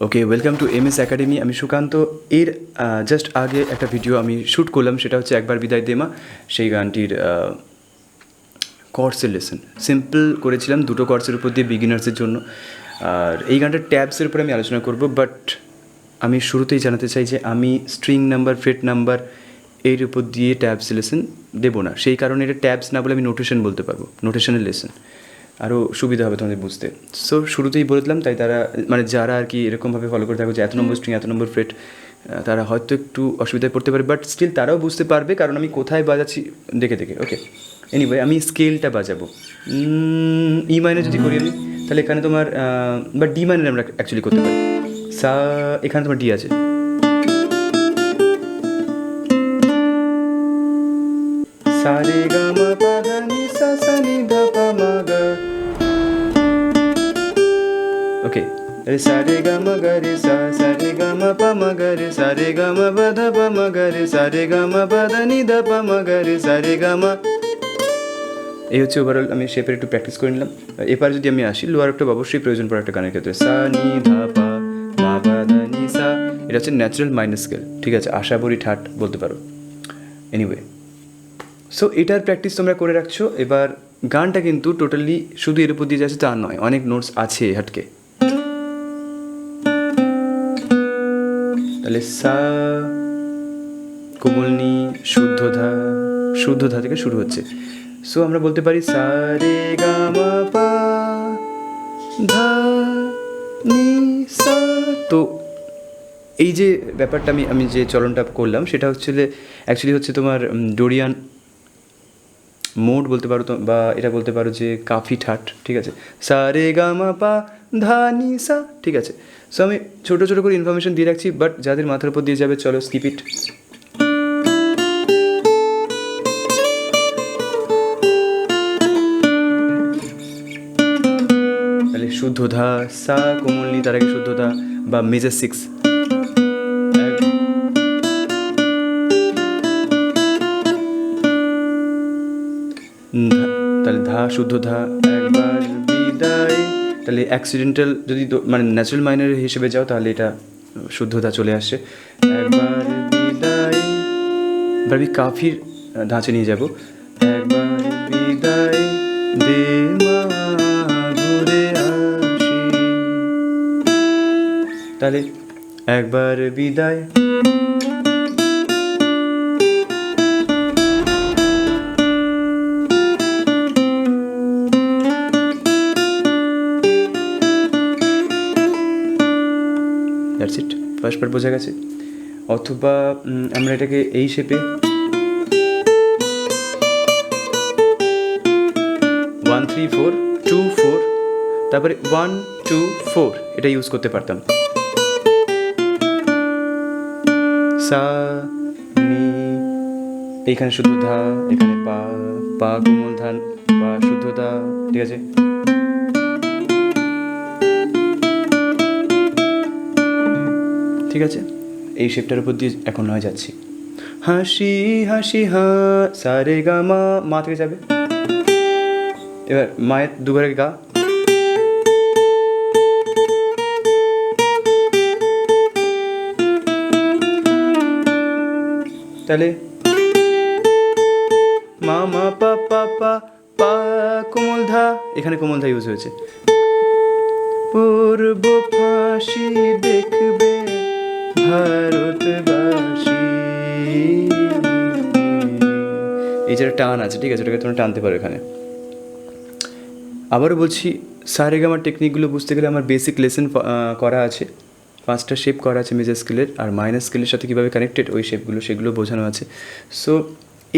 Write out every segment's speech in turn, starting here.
Okay, welcome to MS academy. আমি সুকান্ত। এর just আগে একটা ভিডিও আমি শ্যুট করলাম, সেটা হচ্ছে একবার বিদায় দেমা। সেই গানটির কর্সের লেসন সিম্পল করেছিলাম, দুটো কর্সের উপর দিয়ে বিগিনার্সের জন্য। আর এই গানটার ট্যাবসের উপরে আমি আলোচনা করব, বাট আমি শুরুতেই জানাতে চাই যে আমি স্ট্রিং নাম্বার, ফ্রেট নাম্বার এর উপর দিয়ে ট্যাবস লেসন দেবো না। সেই কারণে এটা ট্যাবস না বলে আমি নোটেশন বলতে পারবো, নোটেশনের লেসন আরও সুবিধা হবে তোমাদের বুঝতে। সো শুরুতেই বলে দিলাম, তাই তারা মানে যারা আর কি এরকমভাবে ফলো করে থাকো যে এত নম্বর স্ট্রিং এত নম্বর ফ্রেট, তারা হয়তো একটু অসুবিধায় পড়তে পারে, বাট স্টিল তারাও বুঝতে পারবে, কারণ আমি কোথায় বাজাচ্ছি দেখে দেখে। ওকে, এনিওয়ে আমি স্কেলটা বাজাবো। ই মাইনে যদি করি আমি, তাহলে এখানে তোমার বা ডি মাইনে আমরা অ্যাকচুয়ালি করতে পারি। সা, এখানে তোমার ডি আছে, সা রে গা মা পা ধা নি সা সা নি ধা পা মা গা। ওকে, সা রে গা মা গা রে সা, সা রে গা মা পা মা গা রে, সা রে গা মা পা ধা পা মা গা রে, সা রে গা মা পা ধা নি ধা পা মা গা রে, সা রে গা মা। এই হচ্ছে ওভারঅল। আমি শেপের একটু প্র্যাকটিস করে নিলাম। এবার যদি আমি আসি, লোয়ার অক্টাভ অবশ্যই প্রয়োজন পড়ে একটা গানের ক্ষেত্রে। সা নি ধা পা মা পা ধা নি সা, এটা হচ্ছে ন্যাচারাল মাইনার স্কেল, ঠিক আছে, আশা বড়ি ঠাট বলতে পারো। এনিওয়ে, সো এটার প্র্যাকটিস তোমরা করে রাখছো। এবার গানটা কিন্তু টোটালি শুধু এর উপর দিয়ে যাচ্ছে তা নয়, অনেক নোটস আছে হাটকে। তাহলে সা কোমল নি শুদ্ধ ধা, শুদ্ধ ধা থেকে শুরু হচ্ছে। সো আমরা বলতে পারি সা রে গা মা পা ধা নি সা। তো এই যে ব্যাপারটা আমি যে চলনটা করলাম, সেটা হচ্ছে অ্যাকচুয়ালি হচ্ছে তোমার ডোরিয়ান মোড বলতে পারো তো, বা এটা বলতে পারো যে কাফি ঠাট, ঠিক আছে। সা রে গা মা পা ধা নি সা, ঠিক আছে। সো আমি ছোটো ছোটো করে ইনফরমেশন দিয়ে রাখছি, বাট যাদের মাথার উপর দিয়ে যাবে চলো স্কিপ ইট। তাহলে শুদ্ধ ধা, সা কোমল নি, তার আগে শুদ্ধ ধা বা মেজর সিক্স, তাহলে ধা শুদ্ধ ধা, একবার বিদায়। তাহলে অ্যাক্সিডেন্টাল যদি মানে ন্যাচারাল মাইনার হিসেবে যাও, তাহলে এটা শুদ্ধ ধা চলে আসছে, একবার বিদায়। এবার আমি কাফির ধাঁচে নিয়ে যাব, একবার বিদায় দে মা ঘুরে আসি। তাহলে একবার বিদায়, দ্যাটস ইট। ফার্স্ট পার্ট বোঝা গেছে। অথবা আমরা এটাকে এই শেপে 1 3 4 2 4, তারপরে 1 2 4 এটা ইউজ করতে পারতাম। সা নি, এইখানে শুদ্ধ ধা, এখানে পা, পা কোমল ধান, পা শুদ্ধ ধা, ঠিক আছে। ঠিক আছে, এই শেপটার উপর দিয়ে এখন নয় যাচ্ছি। হাসি হাসি হা, সা রে গা মা, মা থেকে যাবে। এবার মায়ের দুবারে গা, তাহলে মা মা পা পা পা, পা কোমল ধা, এখানে কোমল ধা ইউজ হয়েছে। পূর্ব ফাঁসি দেখবে ভারতবাসী, এই যে টান আছে, ঠিক আছে, ওটাকে তোমরা টানতে পারো এখানে। আবারও বলছি, সা রে গা মার টেকনিকগুলো বুঝতে গেলে আমার বেসিক লেসন করা আছে, 5টা শেপ করা আছে মেজর স্কেলের, আর মাইনার স্কেলের সাথে কীভাবে কানেক্টেড ওই শেপগুলো, সেগুলো বোঝানো আছে। সো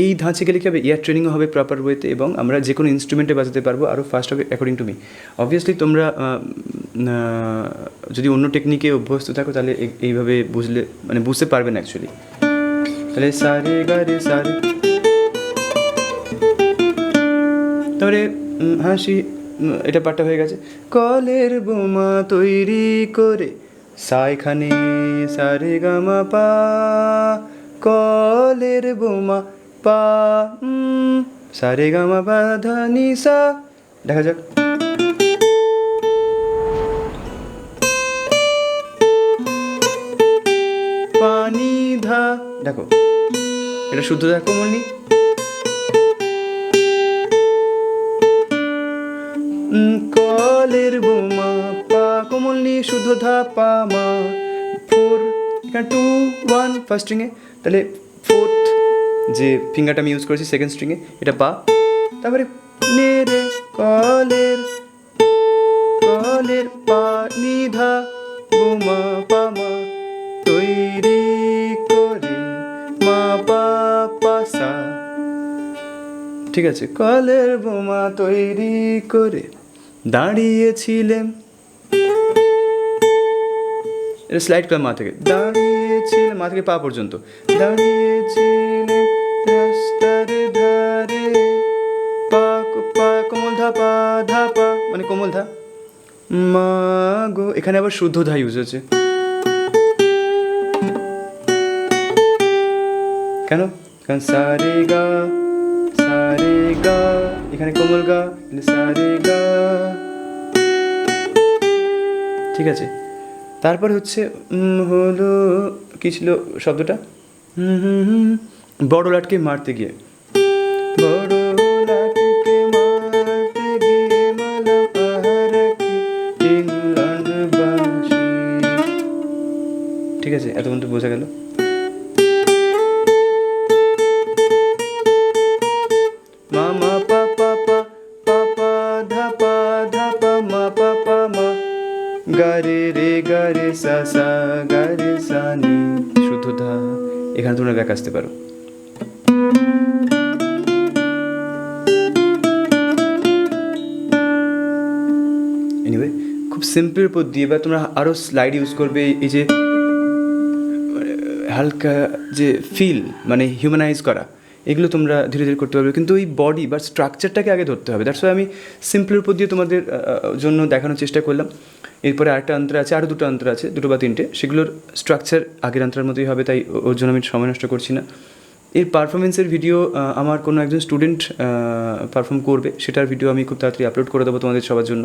এই ধাঁচে গেলে কী হবে, ইয়ার ট্রেনিংও হবে প্রপার ওয়েতে, এবং আমরা যে কোনো ইনস্ট্রুমেন্টে বাজাতে পারবো আরও ফাস্ট হবে অ্যাকর্ডিং টু মি। অবভিয়াসলি তোমরা যদি অন্য টেকনিকে অভ্যস্ত থাকো, তাহলে এইভাবে বুঝলে মানে বুঝতে পারবেন অ্যাকচুয়ালি। তাহলে সা রে গা রে সা রে, তারপরে হাসি, এটা পার্টটা হয়ে গেছে। কলের বোমা তৈরি করে, সা এখানে, সা রে গা মা পা, কলের বোমা পা, সা রে গা মা পা ধা নি সা। দেখা যাক। ধা, দেখো এটা শুদ্ধ ধা কোমল নি, কলের বোমা পা কোমল নি শুদ্ধ ধা পা মা, 4 এখানে 2 1 ফার্স্ট স্ট্রিংয়ে, তাহলে ফোর্থ যে ফিঙ্গারটা আমি ইউজ করেছি সেকেন্ড স্ট্রিংয়ে এটা পা, তারপরে নে রে কলের কলের পা নি ধা বোমা পা মা, তৈরি করে মা পা পা সা, ঠিক আছে, কলের বোমা তৈরি করে দাঁড়িয়েছিলেন, এটা স্লাইড করলাম মা থেকে, দাঁড়িয়েছিলেন মা থেকে পা পর্যন্ত, দাঁড়িয়েছিলেন রাস্তার ধারে, পা পা কোমল ধা পা ধা পা মানে কোমল ধা, মা গো এখানে আবার শুদ্ধ ধা ইউজ হয়েছে, কেন? কারণ সারে গা এখানে কোমল গা, সারে গা, ঠিক আছে। তারপর হচ্ছে হলো কি ছিল শব্দটা, বড় লাটকে মারতে গিয়ে, বড় লাটকে মারতে গিয়ে মালা পাহারাকে ইংল্যান্ড বাসী, ঠিক আছে, এত পর্যন্ত বোঝা গেল। মামা পা পা পা পা পা ধা পা মা পা পা মা, গারে রে গারে সা সা গারে সা নি শুদ্ধ ধা, এখানে তোমরা ব্যাক আসতে পারো। এনিওয়ে খুব সিম্পল পদ্ধতি, এবার তোমরা আরও স্লাইড ইউজ করবে, এই যে হালকা যে ফিল মানে হিউম্যানাইজ করা, এগুলো তোমরা ধীরে ধীরে করতে পারবে, কিন্তু ওই বডি বা স্ট্রাকচারটাকে আগে ধরতে হবে। দ্যাটস ওয়াই আমি সিম্পলের উপর দিয়ে তোমাদের জন্য দেখানোর চেষ্টা করলাম। এরপরে আরেকটা অন্তর আছে, আরও দুটো অন্তর আছে, 2 বা 3টে, সেগুলোর স্ট্রাকচার আগের অন্তরের মতোই হবে, তাই ওর জন্য আমি সময় নষ্ট করছি না। এর পারফরমেন্সের ভিডিও আমার কোনো একজন স্টুডেন্ট পারফর্ম করবে, সেটার ভিডিও আমি খুব তাড়াতাড়ি আপলোড করে দেবো তোমাদের সবার জন্য।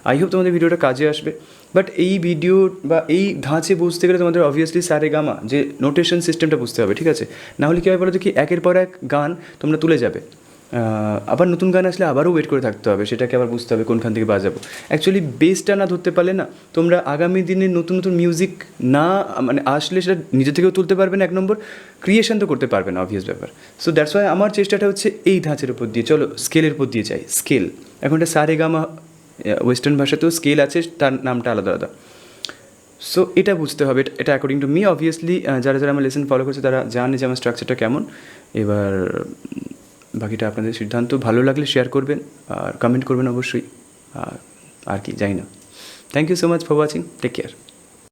আই হোপ তোমাদের ভিডিওটা কাজে আসবে। বাট এই ভিডিও বা এই ধাঁচে বুঝতে গেলে তোমাদের অবভিয়াসলি সারে গামা যে নোটেশন সিস্টেমটা বুঝতে হবে, ঠিক আছে? নাহলে কী হয় বলো তো, কি একের পর এক গান তোমরা তুলে যাবে, আবার নতুন গান আসলে আবারও ওয়েট করে থাকতে হবে, সেটাকে আবার বুঝতে হবে কোনখান থেকে বাজাবো। অ্যাকচুয়ালি বেসটা না ধরতে পারলে না তোমরা আগামী দিনে নতুন নতুন মিউজিক না মানে আসলে সেটা নিজে থেকেও তুলতে পারবে না, 1 নম্বর ক্রিয়েশন তো করতে পারবে না, অবভিয়াস ব্যাপার। সো দ্যাটস ওয়াই আমার চেষ্টাটা হচ্ছে এই ধাঁচের উপর দিয়ে, চলো স্কেলের উপর দিয়ে চাই। স্কেল এখন এটা সারে গামা, ওয়েস্টার্ন ভাষাতেও স্কেল আছে, তার নামটা আলাদা আলাদা। সো এটা বুঝতে হবে, এটা অ্যাকর্ডিং টু মি। অবভিয়াসলি যারা যারা আমার লেসন ফলো করছে তারা জানে যে আমার স্ট্রাকচারটা কেমন। এবার বাকিটা আপনাদের সিদ্ধান্ত। ভালো লাগলে শেয়ার করবেন আর কমেন্ট করবেন অবশ্যই, আর কি জানি না। Thank you so much for watching, take care.